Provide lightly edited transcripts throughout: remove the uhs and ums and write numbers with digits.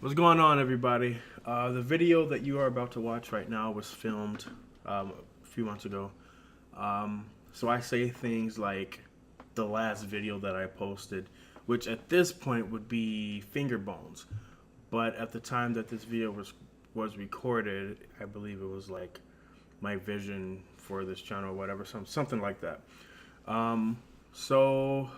What's going on, everybody? The video that you are about to watch right now was filmed a few months ago. So I say things like the last video that I posted, which at this point would be finger bones. But at the time that this video was recorded, I believe it was like my vision for this channel or whatever, something like that. So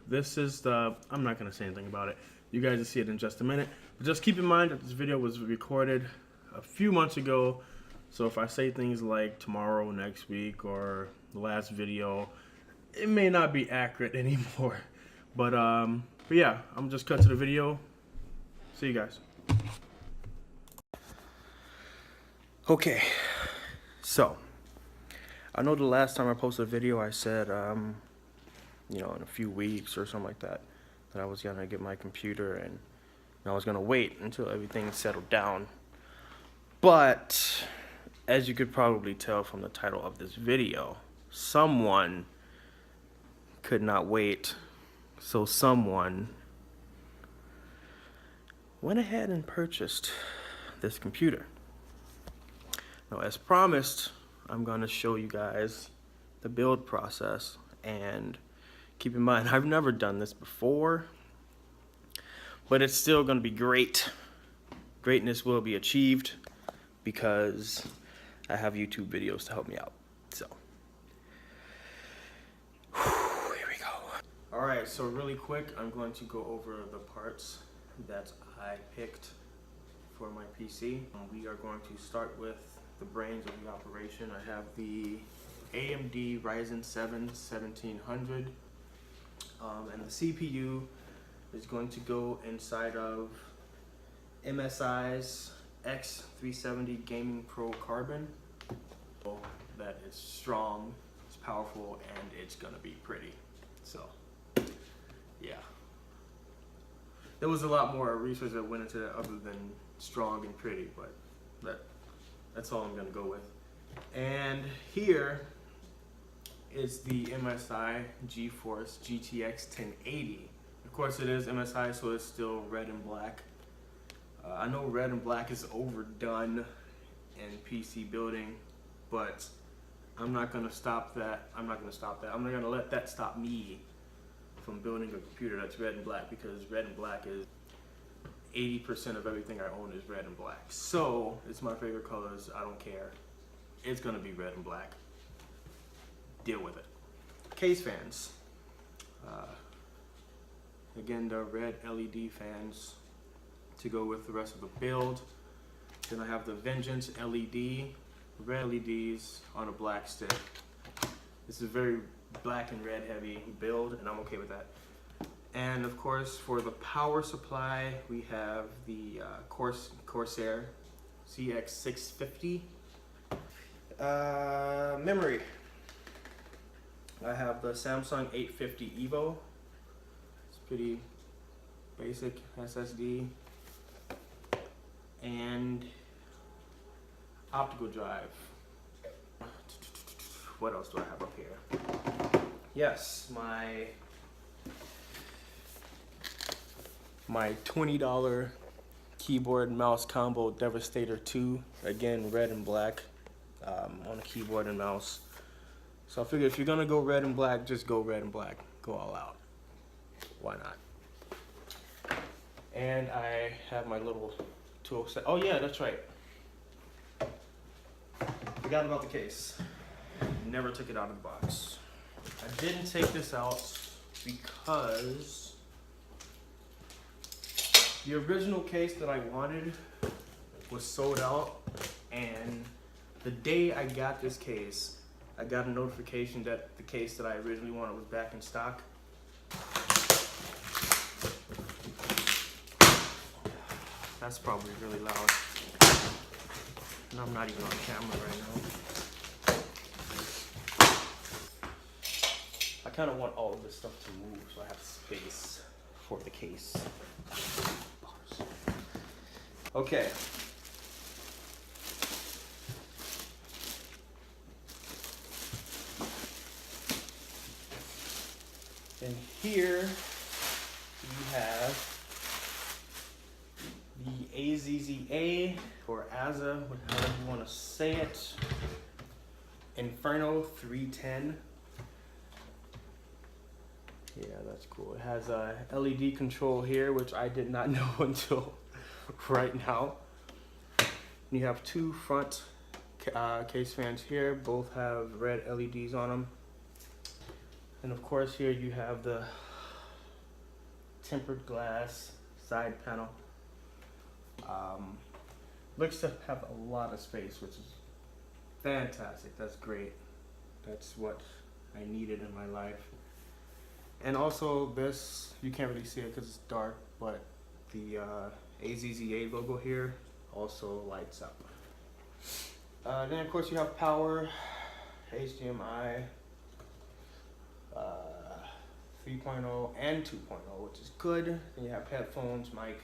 this is I'm not going to say anything about it. You guys will see it in just a minute. But just keep in mind that this video was recorded a few months ago. So if I say things like tomorrow, next week, or the last video, it may not be accurate anymore. But yeah, I'm just cut to the video. See you guys. Okay, so I know the last time I posted a video, I said, in a few weeks or something like that, that I was gonna get my computer and I was gonna wait until everything settled down. But as you could probably tell from the title of this video, someone could not wait. So someone went ahead and purchased this computer. Now, as promised, I'm gonna show you guys the build process, and keep in mind, I've never done this before, but it's still gonna be great. Greatness will be achieved because I have YouTube videos to help me out. So, here we go. All right, so really quick, I'm going to go over the parts that I picked for my PC. We are going to start with the brains of the operation. I have the AMD Ryzen 7 1700, and the CPU is going to go inside of MSI's X370 Gaming Pro Carbon. That is strong, it's powerful, and it's gonna be pretty. So, yeah. There was a lot more research that went into that other than strong and pretty, but that's all I'm gonna go with. And here is the MSI GeForce GTX 1080. Of course it is MSI, so it's still red and black. I know red and black is overdone in PC building, but I'm not gonna stop that. I'm not gonna let that stop me from building a computer that's red and black, because red and black is 80% of everything I own is red and black. So it's my favorite colors. I don't care. It's gonna be red and black. Deal with it. Case fans. Again, the red LED fans to go with the rest of the build. Then I have the Vengeance LED, red LEDs on a black stick. This is a very black and red heavy build, and I'm okay with that. And of course, for the power supply, we have the Corsair CX650. Memory. I have the Samsung 850 EVO. It's pretty basic SSD. And optical drive. What else do I have up here? Yes, my $20 keyboard mouse combo Devastator 2. Again, red and black on a keyboard and mouse. So I figure if you're gonna go red and black, just go red and black. Go all out. Why not? And I have my little 207. Oh yeah, that's right. Forgot about the case. Never took it out of the box. I didn't take this out because the original case that I wanted was sold out, and the day I got this case, I got a notification that the case that I originally wanted was back in stock. That's probably really loud. And I'm not even on camera right now. I kind of want all of this stuff to move so I have space for the case. Okay. And here we have the AZZA, or AZA, however you want to say it, Inferno 310. Yeah, that's cool. It has a LED control here, which I did not know until right now. You have two front case fans here. Both have red LEDs on them. And of course here you have the tempered glass side panel. Looks to have a lot of space, which is fantastic. That's great. That's what I needed in my life. And also this, you can't really see it because it's dark, but the AZZA logo here also lights up. Then of course you have power, HDMI, 3.0 and 2.0, which is good. Then you have headphones, mic.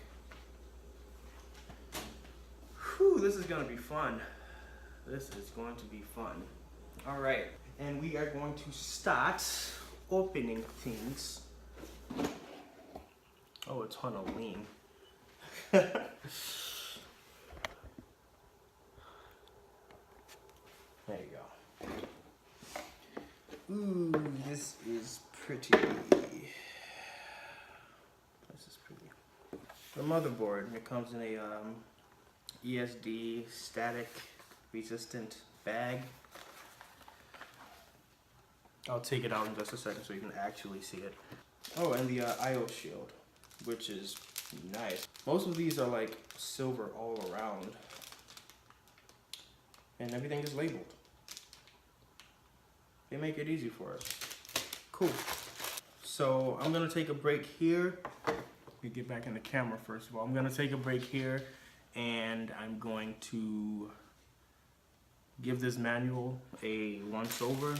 Whew, this is gonna be fun. This is going to be fun. All right, and we are going to start opening things. Oh, it's on a lean. There you go. Ooh, this is pretty. This is pretty. The motherboard, it comes in a ESD static resistant bag. I'll take it out in just a second so you can actually see it. Oh, and the IO shield, which is nice. Most of these are like silver all around. And everything is labeled. They make it easy for us. Cool. So I'm gonna take a break here. Let me get back in the camera first of all. I'm gonna take a break here and I'm going to give this manual a once over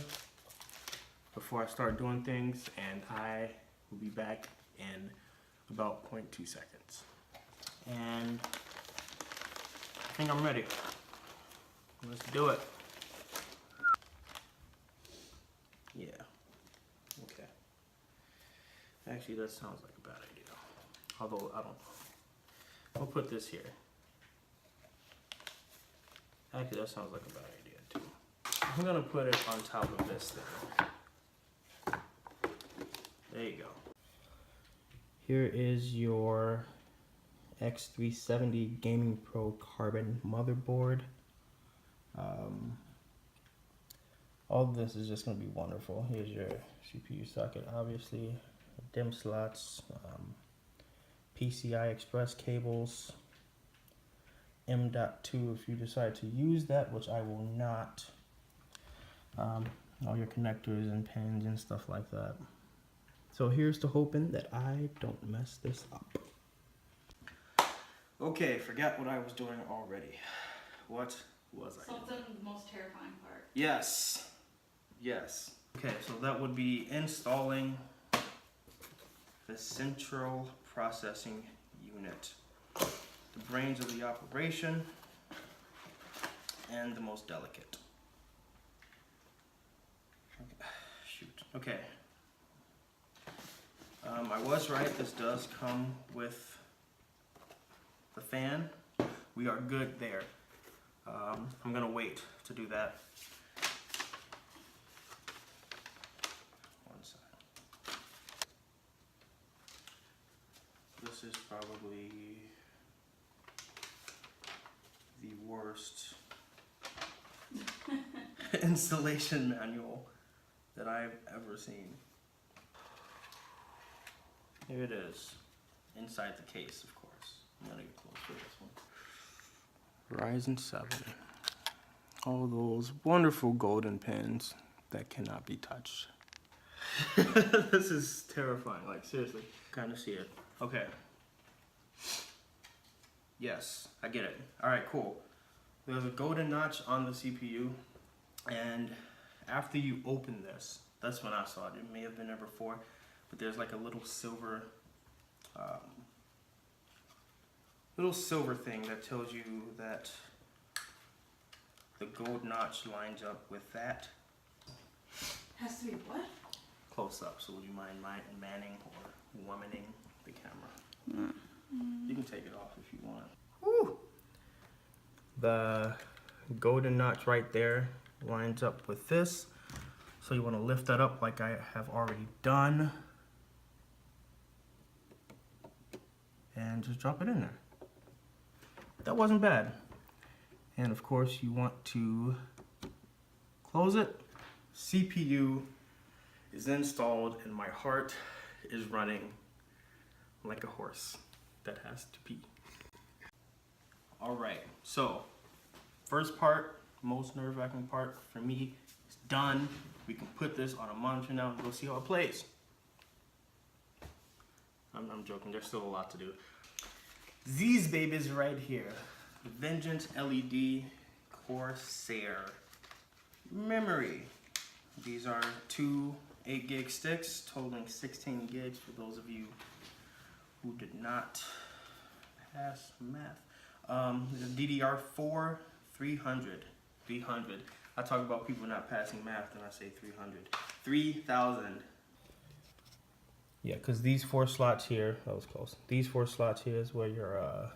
before I start doing things, and I will be back in about 0.2 seconds. And I think I'm ready. Let's do it. Yeah. Okay. Actually, that sounds like a bad idea. Although, I don't know. I'll put this here. Actually, that sounds like a bad idea, too. I'm gonna put it on top of this thing. There you go. Here is your X370 Gaming Pro Carbon motherboard. All of this is just going to be wonderful. Here's your CPU socket, obviously, DIMM slots, PCI Express cables, M.2 if you decide to use that, which I will not. All your connectors and pins and stuff like that. So here's to hoping that I don't mess this up. Okay, forgot what I was doing already. What was I doing? Something the most terrifying part. Yes. Yes. Okay, so that would be installing the central processing unit. The brains of the operation and the most delicate. Okay. Shoot. Okay. I was right, this does come with the fan. We are good there. I'm gonna wait to do that. One side. This is probably the worst installation manual that I've ever seen. Here it is, inside the case, of course. I'm gonna get close to this one. Ryzen 7. All those wonderful golden pins that cannot be touched. This is terrifying, like seriously. Kind of see it. Okay. Yes, I get it. All right, cool. There's a golden notch on the CPU, and after you open this, that's when I saw it. It may have been there before, but there's like a little silver thing that tells you that the gold notch lines up with that. Has to be what? Close up, so would you mind manning or womaning the camera? You can take it off if you want. Woo! The golden notch right there lines up with this. So you want to lift that up like I have already done. And just drop it in there. That wasn't bad. And of course you want to close it. CPU is installed and my heart is running like a horse that has to pee. All right, so first part, most nerve-wracking part for me is done. We can put this on a monitor now and go see how it plays. I'm joking, there's still a lot to do. These babies right here, the Vengeance LED Corsair memory. These are two 8 gig sticks totaling 16 gigs for those of you who did not pass math. DDR4 300. I talk about people not passing math and I say 300. 3000. Yeah, because these 4 slots here, that was close. These 4 slots here is where your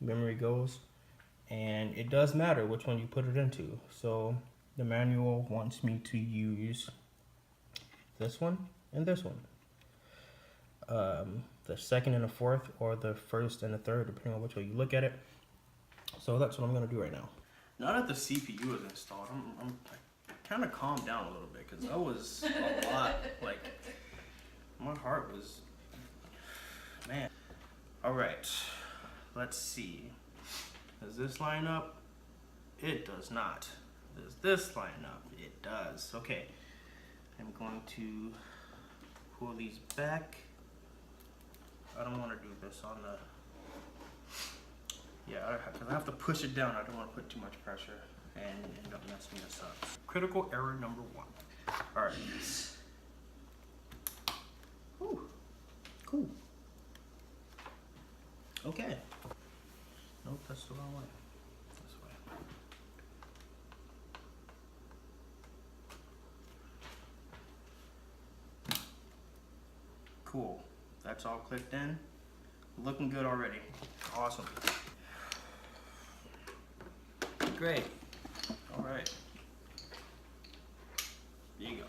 memory goes. And it does matter which one you put it into. So the manual wants me to use this one and this one. The second and the fourth, or the first and the third, depending on which way you look at it. So that's what I'm gonna do right now. Now that the CPU is installed, I'm kind of calmed down a little bit because that was a lot. Like my heart was, man. All right, let's see. Does this line up? It does not. Does this line up? It does. Okay, I'm going to pull these back. I don't want to do this on the, yeah, because I have to push it down. I don't want to put too much pressure and end up messing this up. Critical error number 1. All right. Ooh, cool. Okay. Nope, that's the wrong way. This way. Cool. That's all clicked in. Looking good already. Awesome. Great. All right. There you go.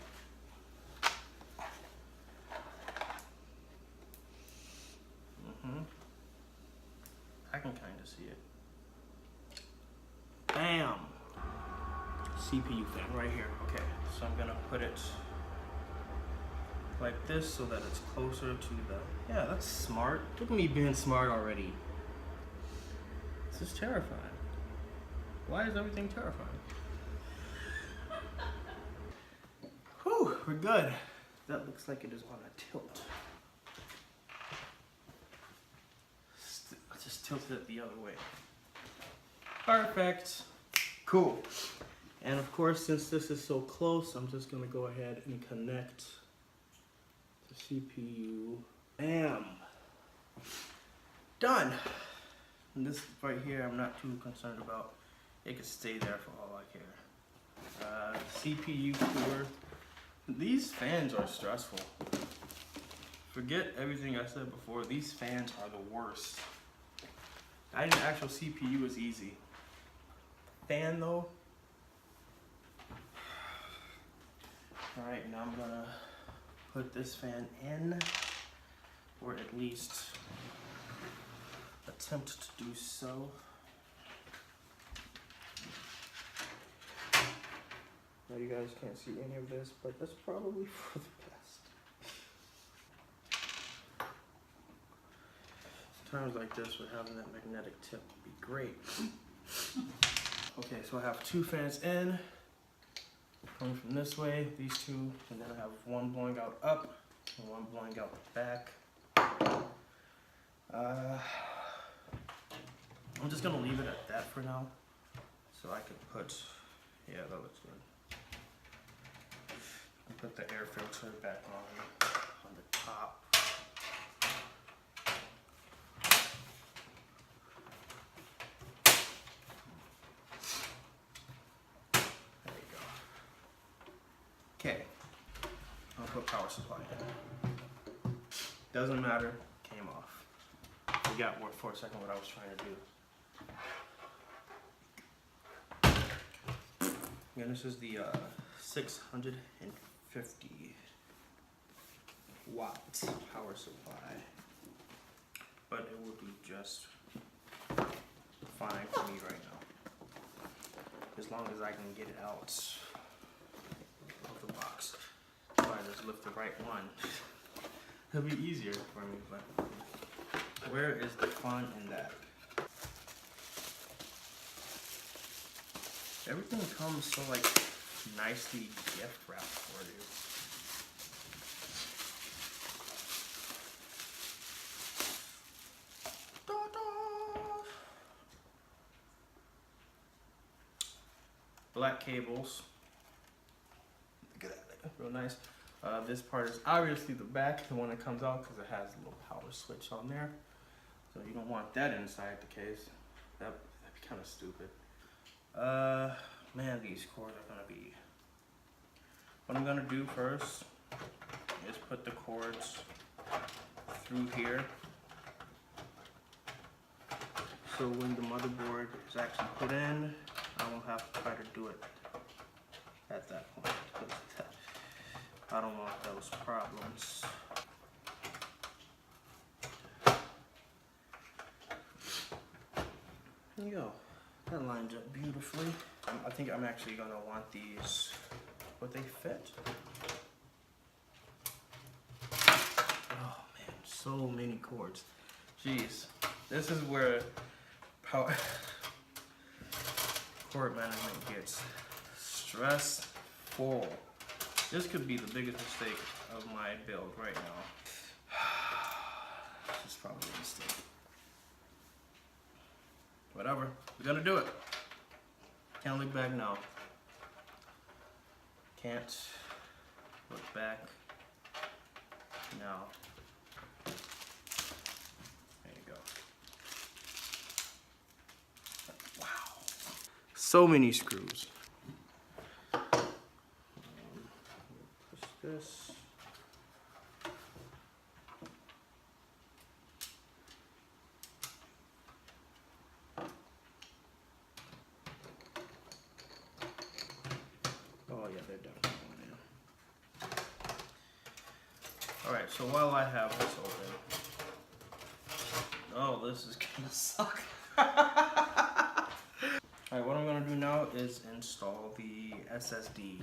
I can kind of see it. Bam! CPU fan right here. Okay, so I'm gonna put it like this so that it's closer to the, yeah, that's smart. Look at me being smart already. This is terrifying. Why is everything terrifying? Whew, we're good. That looks like it is on a tilt. I just tilted it the other way. Perfect. Cool. And of course, since this is so close, I'm just gonna go ahead and connect the CPU. Bam. Done. And this right here, I'm not too concerned about. It could stay there for all I care. CPU cooler. These fans are stressful. Forget everything I said before. These fans are the worst. Adding an actual CPU is easy. Fan though. All right, now I'm gonna put this fan in, or at least attempt to do so. Now you guys can't see any of this, but that's probably for the best. Times like this with having that magnetic tip would be great. Okay, so I have 2 fans in, coming from this way, these 2, and then I have one blowing out up and one blowing out back. I'm just gonna leave it at that for now, so I can put, yeah, that looks good. Put the air filter back on the top. There you go. Okay, I'll put power supply in. Doesn't matter, came off. forgot for a second what I was trying to do. Yeah, this is the 650 watt power supply, but it will be just fine for me right now, as long as I can get it out of the box. If I just lift the right one, it'll be easier for me, but where is the fun in that? Everything comes so like nicely gift wrapped for you. Black cables. Look at that, real nice. This part is obviously the back, the one that comes out, because it has a little power switch on there. So you don't want that inside the case. That'd be kind of stupid. Man, these cords are gonna be. What I'm gonna do first is put the cords through here. So when the motherboard is actually put in, I won't have to try to do it at that point, because I don't want those problems. There you go. That lines up beautifully. I think I'm actually gonna want these, would they fit? Oh man, so many cords. Jeez, this is where power cord management gets stressful. This could be the biggest mistake of my build right now. This is probably a mistake. Whatever, we're gonna do it. Can't look back now. Can't look back now. There you go. Wow. So many screws. Push this. Oh yeah, they're definitely going in. Alright, so while I have this open. Oh, this is gonna suck. Alright, what I'm gonna do now is install the SSD.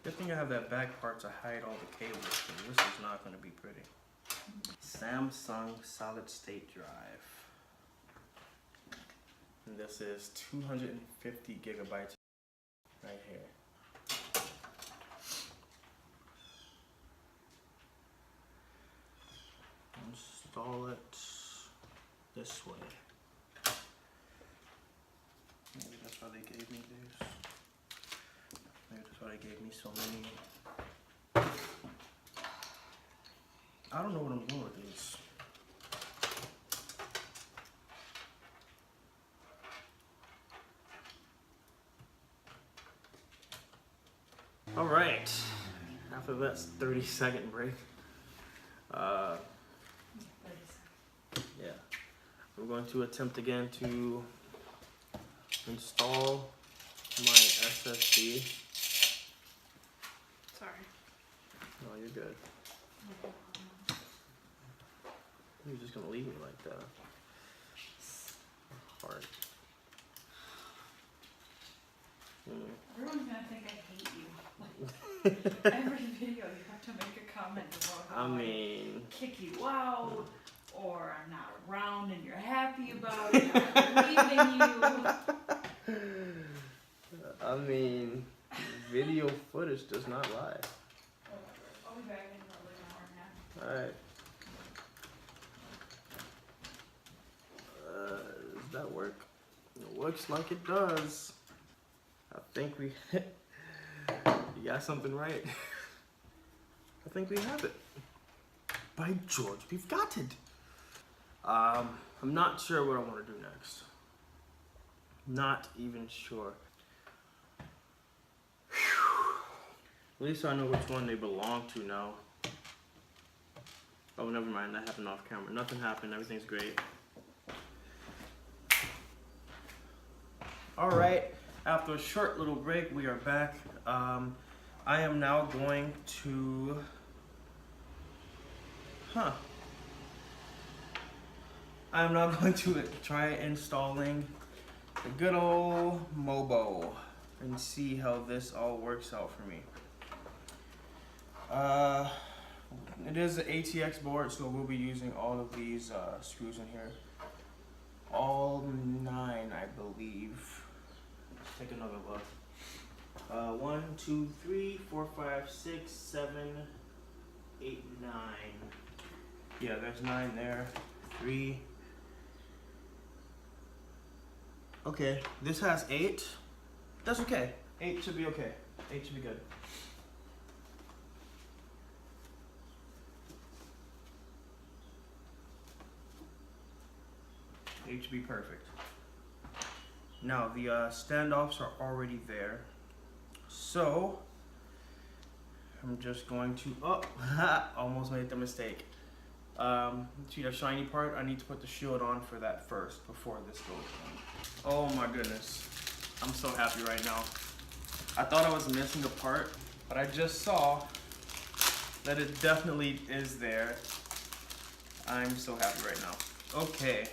Good thing I have that back part to hide all the cables, because this is not gonna be pretty. Samsung solid state drive. And this is 250 gigabytes right here. Install it this way. Maybe that's why they gave me this. Maybe that's why they gave me so many. I don't know what I'm doing with these. All right, after that 30-second break, yeah, we're going to attempt again to install my SSD. Sorry. No, you're good. You're just gonna leave me like that. Hard. Everyone's gonna think I hate you. Every video you have to make a comment about how I mean, kick you out, or I'm not around and you're happy about it, I'm leaving you. I mean, video footage does not lie. I'll be back in probably an hour and a half. Alright. Does that work? It looks like it does. I think we you got something right. I think we have it. By George, we've got it. I'm not sure what I want to do next. Not even sure. At least I know which one they belong to now. Oh, never mind. That happened off camera. Nothing happened. Everything's great. All right, after a short little break, we are back. I am now going to, I am now going to try installing the good old Mobo and see how this all works out for me. It is an ATX board, so we'll be using all of these screws in here. All 9, I believe. Let's take another look. 1, 2, 3, 4, 5, 6, 7, 8, 9. Yeah, there's 9 there. 3. Okay, this has 8. That's okay. 8 should be okay. 8 should be good. It should be perfect. Now the standoffs are already there, so I'm just going to, almost made the mistake. See the shiny part? I need to put the shield on for that first before this goes on. Oh my goodness, I'm so happy right now. I thought I was missing a part, but I just saw that it definitely is there. I'm so happy right now. Okay.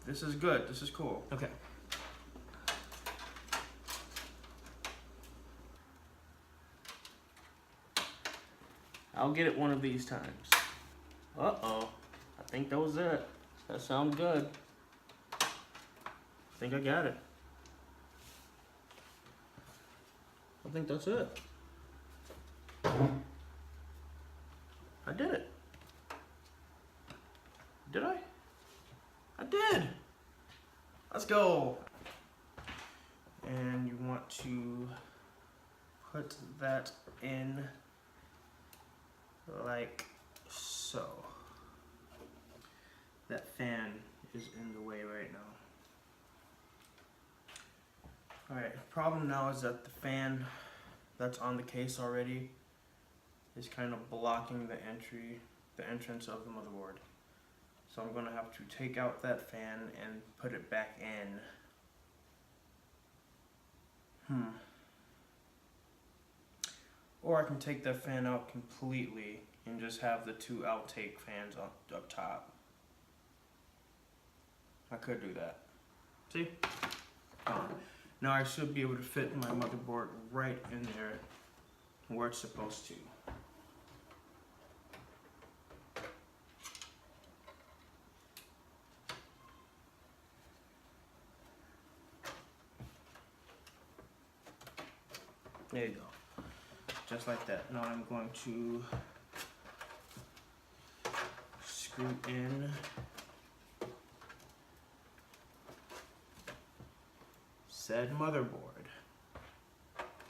This is good. This is cool. Okay. I'll get it one of these times. Uh-oh. I think that was it. That sounds good. I think I got it. I think that's it. I did it. Did I? I did. Let's go. And you want to put that in like so. That fan is in the way right now. Alright, problem now is that the fan that's on the case already is kind of blocking the entrance of the motherboard. So I'm gonna have to take out that fan and put it back in. Or I can take that fan out completely and just have the 2 outtake fans up top. I could do that. See? Now I should be able to fit my motherboard right in there where it's supposed to. There you go. Just like that. Now I'm going to screw in said motherboard.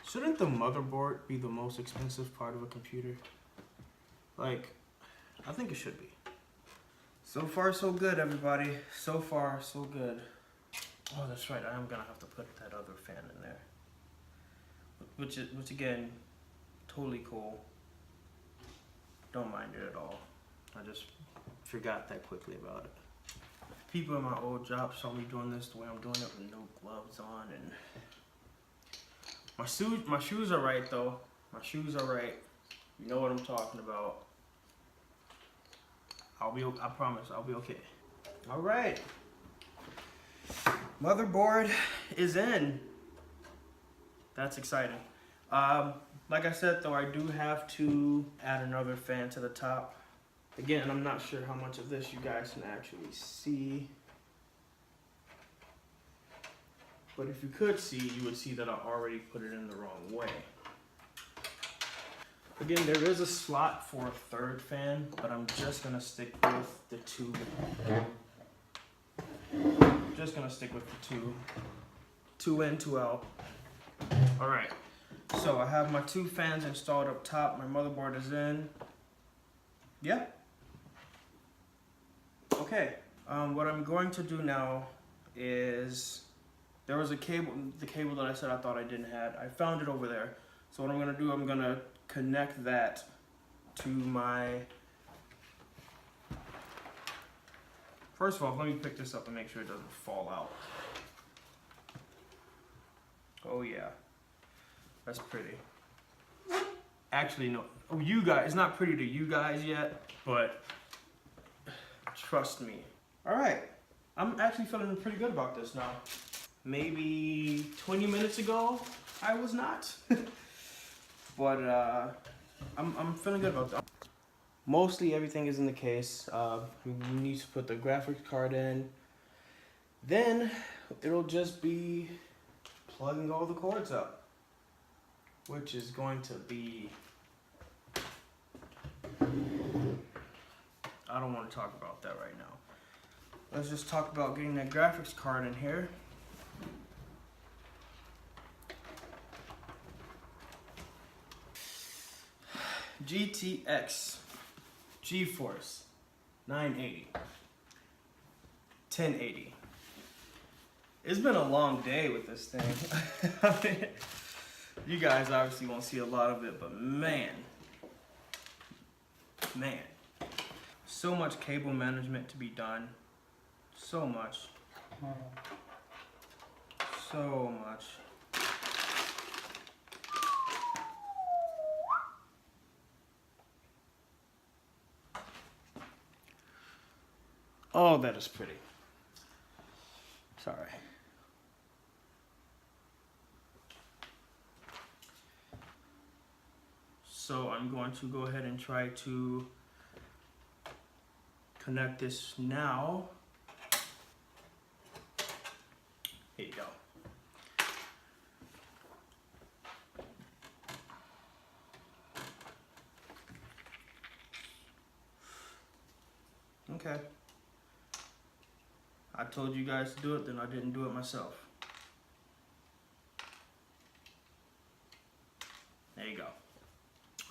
Shouldn't the motherboard be the most expensive part of a computer? Like, I think it should be. So far so good, everybody. So far so good. Oh, that's right. I am gonna have to put that other fan in there. Which again, totally cool. Don't mind it at all. I just forgot that quickly about it. People in my old job saw me doing this the way I'm doing it with no gloves on, and my shoes are right though. My shoes are right. You know what I'm talking about. I promise I'll be okay. All right. Motherboard is in. That's exciting. Like I said though, I do have to add another fan to the top. Again, I'm not sure how much of this you guys can actually see. But if you could see, you would see that I already put it in the wrong way. Again, there is a slot for a 3rd fan, but I'm just gonna stick with the 2. Just gonna stick with the 2. 2 in, 2 out. All right. So I have my 2 fans installed up top. My motherboard is in. Yeah. Okay. What I'm going to do now is, there was a cable, the cable that I said I thought I didn't have. I found it over there. So what I'm gonna do, I'm gonna connect that to my. First of all, let me pick this up and make sure it doesn't fall out. Oh yeah, that's pretty. Actually, no. Oh, you guys, it's not pretty to you guys yet, but trust me. All right, I'm actually feeling pretty good about this now. Maybe 20 minutes ago, I was not, but I'm feeling good about that. Mostly everything is in the case. You need to put the graphics card in. Then it'll just be plugging all the cords up, which is going to be, I don't want to talk about that right now. Let's just talk about getting that graphics card in here. GTX GeForce 980 1080. It's been a long day with this thing. I mean, you guys obviously won't see a lot of it, but man, so much cable management to be done. So much. So much. Oh, that is pretty. Sorry. So I'm going to go ahead and try to connect this now. Here you go. Okay. I told you guys to do it, then I didn't do it myself. There you go.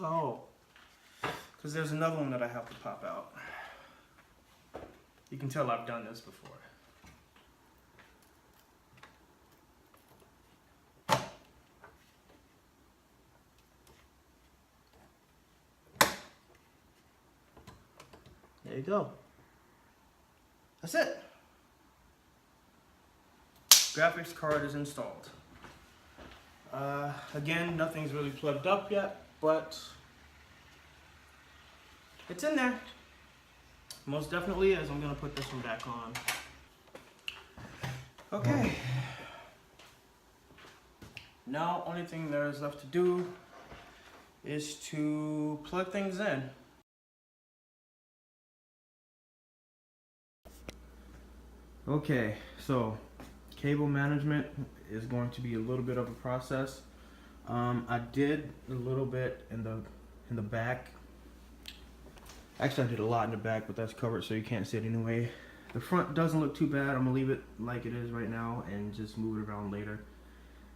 Oh, because there's another one that I have to pop out. You can tell I've done this before. There you go. That's it. Graphics card is installed. Again, nothing's really plugged up yet, but it's in there. Most definitely is. I'm gonna put this one back on. Okay. Now, only thing there is left to do is to plug things in. Okay, so cable management is going to be a little bit of a process. I did a little bit in the back. Actually, I did a lot in the back, but that's covered so you can't see it anyway. The front doesn't look too bad. I'm gonna leave it like it is right now and just move it around later,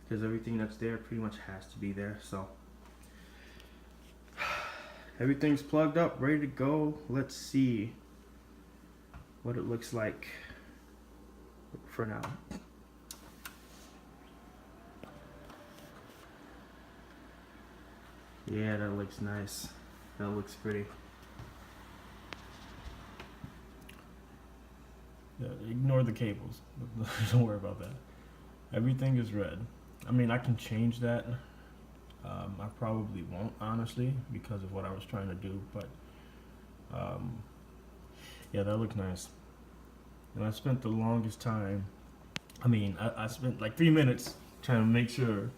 because everything that's there pretty much has to be there. So everything's plugged up, ready to go. Let's see what it looks like for now. Yeah, that looks nice. That looks pretty. Yeah, ignore the cables. Don't worry about that. Everything is red. I mean, I can change that. I probably won't, honestly, because of what I was trying to do. But yeah, that looks nice. And I spent the longest time. I mean, I spent like 3 minutes trying to make sure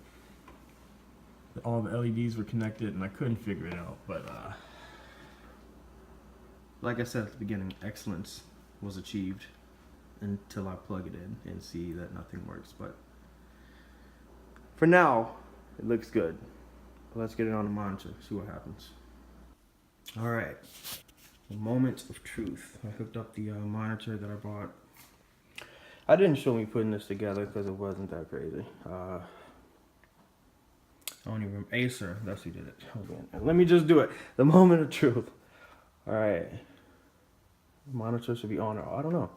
that all the LEDs were connected, and I couldn't figure it out. But Like I said at the beginning, excellence was achieved until I plug it in and see that nothing works. But for now, it looks good. Let's get it on the monitor, see what happens. All right, the moment of truth. I hooked up the monitor that I bought. I didn't show me putting this together because it wasn't that crazy. I don't even remember. Acer, that's who did it. Okay. Let me just do it. The moment of truth. All right. Monitor should be on or I don't know.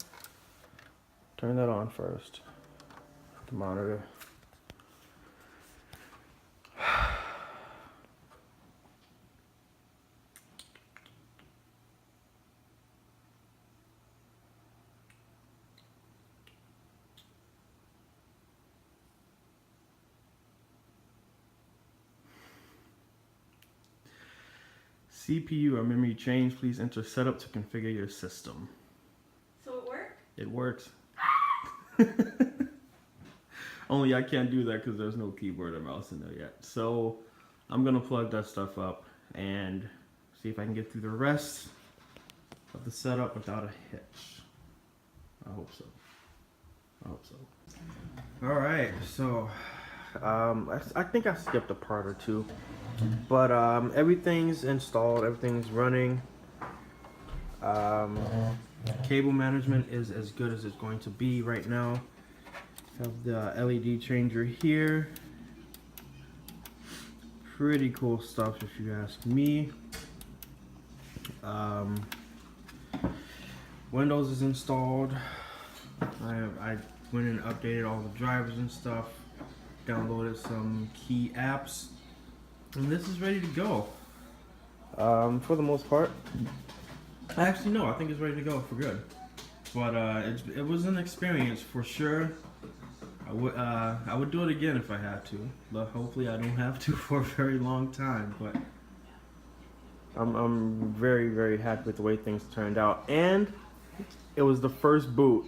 Turn that on first. The monitor. CPU or memory change, please enter setup to configure your system. So it worked? It works. Only I can't do that because there's no keyboard or mouse in there yet. So I'm gonna plug that stuff up and see if I can get through the rest of the setup without a hitch. I hope so. I hope so. All right, so I think I skipped a part or two, but everything's installed, everything's running. Cable management is as good as it's going to be right now. Have the LED changer here. Pretty cool stuff if you ask me. Windows is installed. I went and updated all the drivers and stuff. Downloaded some key apps. And this is ready to go. For the most part. Actually, no, I think it's ready to go for good. But it was an experience for sure. I would do it again if I had to, but hopefully I don't have to for a very long time. But I'm very, very happy with the way things turned out, and it was the first boot,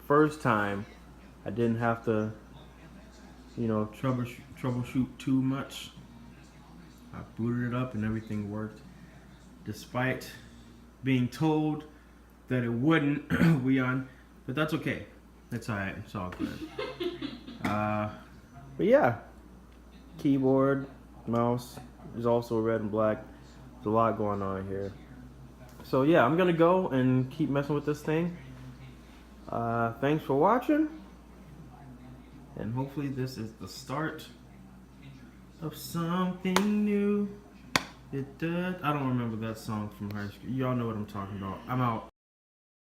first time I didn't have to, you know, troubleshoot too much. I booted it up and everything worked, despite being told that it wouldn't. But that's okay. It's alright. It's all good. But yeah, keyboard, mouse is also red and black. There's a lot going on here. So yeah, I'm gonna go and keep messing with this thing. Thanks for watching, and hopefully this is the start of something new. I don't remember that song from high school. Y'all know what I'm talking about. I'm out.